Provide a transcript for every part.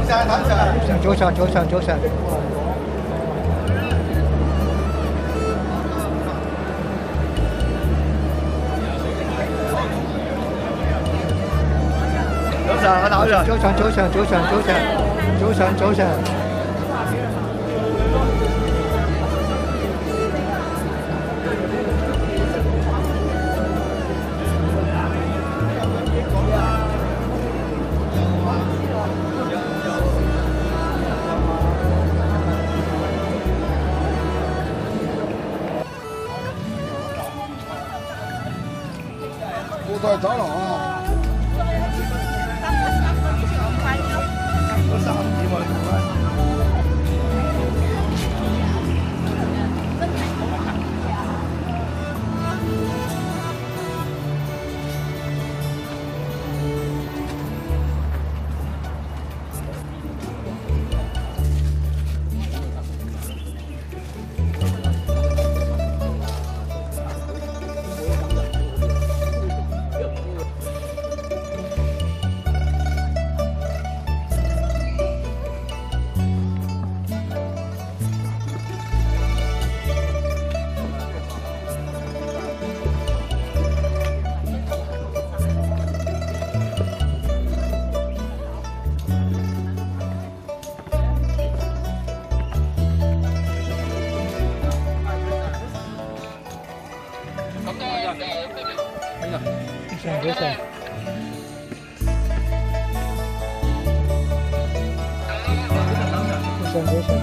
早晨，早晨，早晨。早晨，我打早晨，早晨，早晨，早晨，早晨，早晨，早晨。古代走廊啊！早晨。早晨，早晨。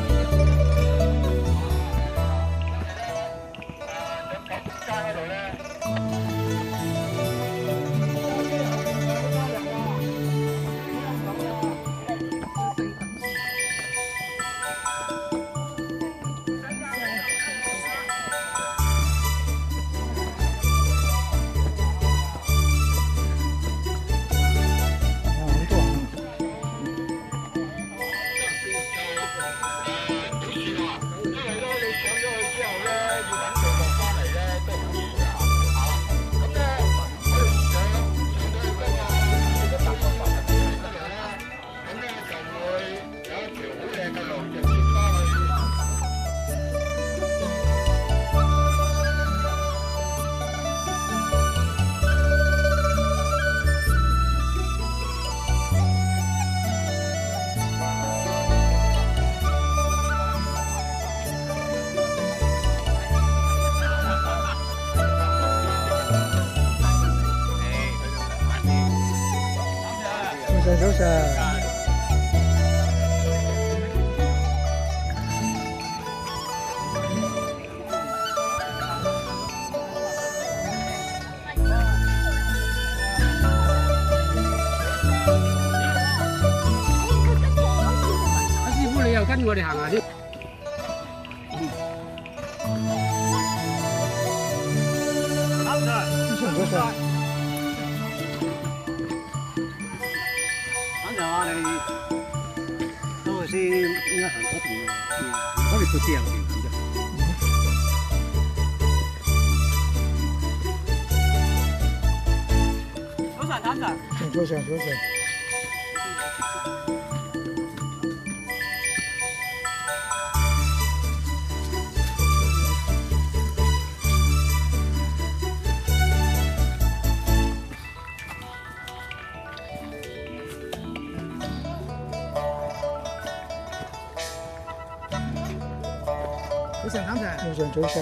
早晨。阿師傅，你又跟我哋行下先。早晨，早晨。先應該行嗰邊，嗰邊到之後嗰邊咁啫。早晨，早晨。早晨，早晨。早晨，早晨。早晨，早晨。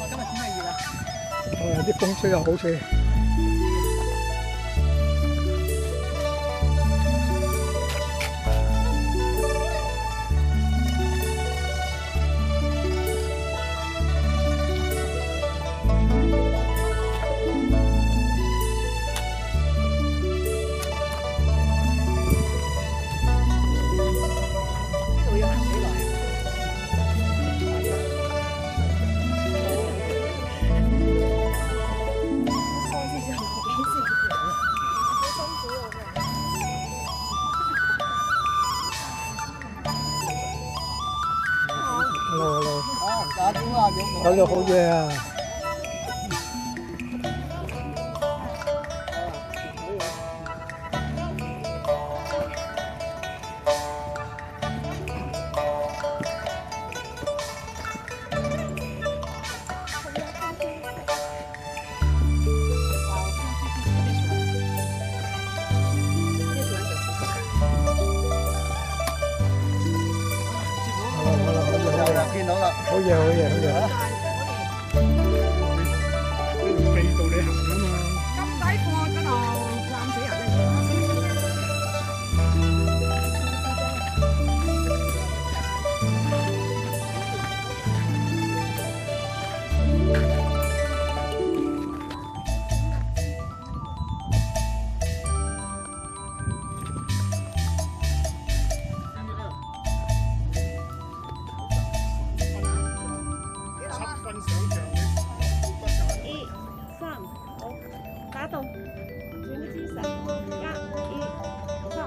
今日天氣熱啊！啲風吹又好吹。搞到好嘢啊！見到啦，好嘢，好嘢，好嘢！地道你行啊嘛。金仔貨嗰度攬死人咧！一、三，好，打動，轉個姿勢，一、二、三。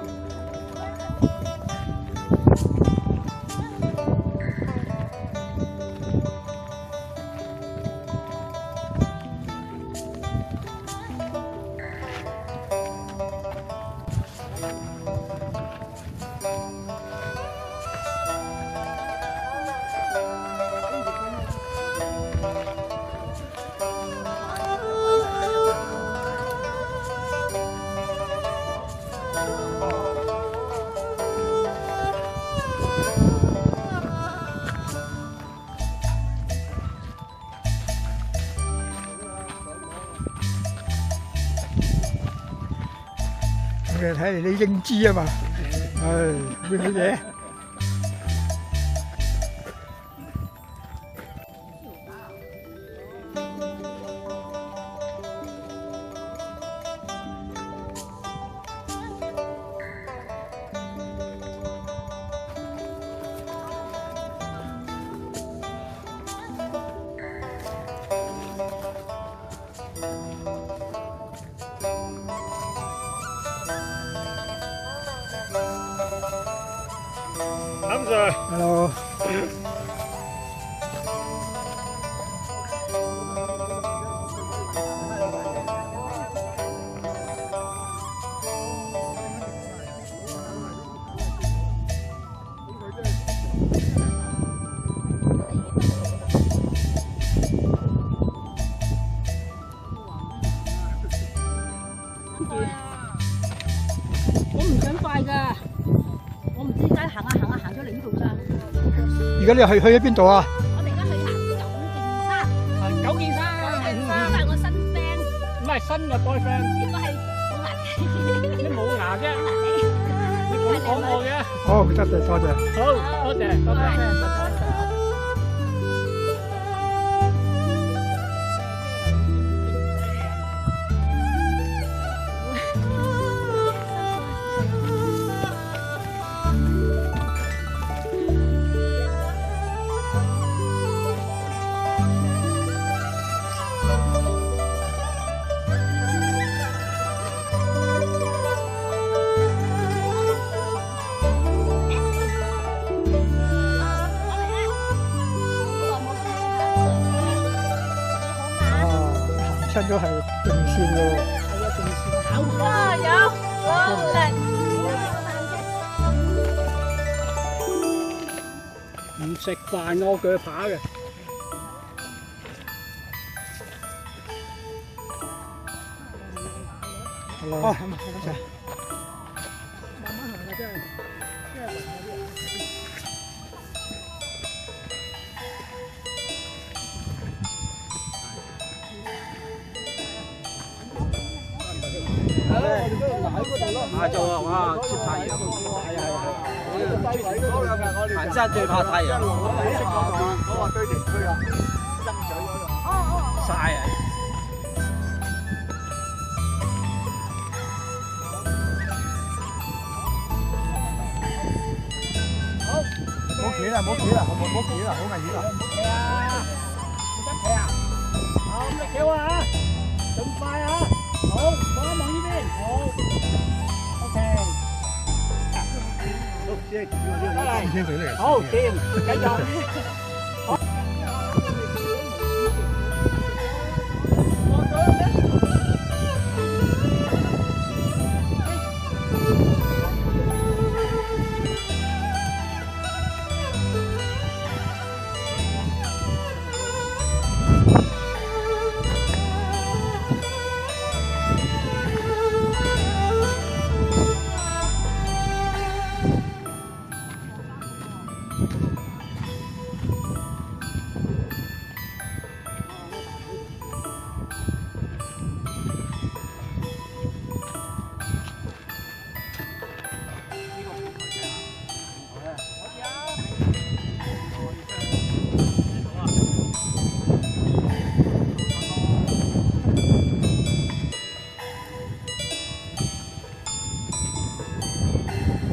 我哋睇嚟你英姿啊嘛，會唔會嘢？林 Sir， Hello， 我唔想快㗎，我唔知點解行出嚟呢度咋。而家你去咗邊度啊？我哋而家去行九件山。都係我新 friend。唔係新嘅 boyfriend， 應該係冇牙嘅。你冇牙啫，你講我嘅。好，多謝多謝。好，多謝，多謝。親咗係定線咯。加油，努力！唔食飯我鋸扒嘅。好啦，咁多謝。慢慢行啊，真係。下晝啊，哇，接太陽，行山最怕太陽。我話對地區啊，深水嗰度。曬啊！好，唔好企啦，唔好企啦，唔好企啦，好危險啊！企啊！唔得企啊！好，咁你企喎嚇，盡快啊！好，望一望呢邊，好 ，OK。好，掂，繼續。好。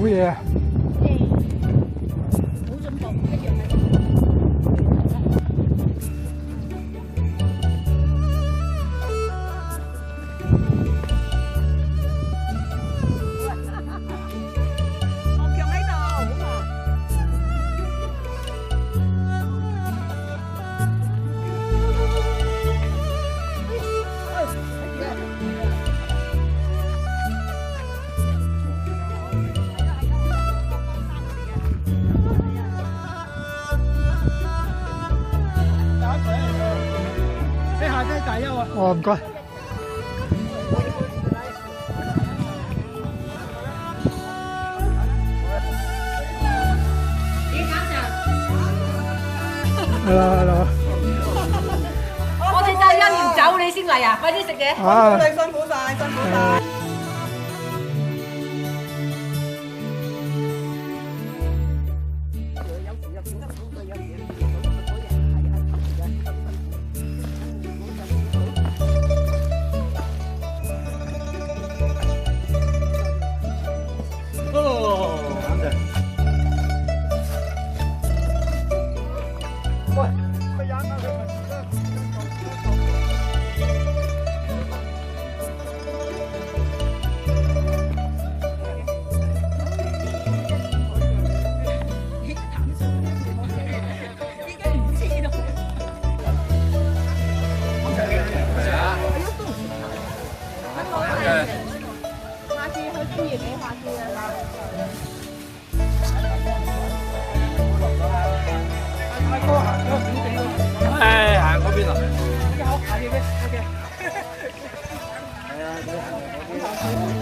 好嘢啊！好進步，一樣係。學強喺度，好啊！你下低大優啊！哦，唔該。係啦係啦。我哋帶一年走，你先嚟啊！快啲食嘢。啊！辛苦晒，辛苦晒。哦，啱嘅。下次去經驗你下次啊！唉，行嗰邊啊！好，下次嘅，OK。係啊，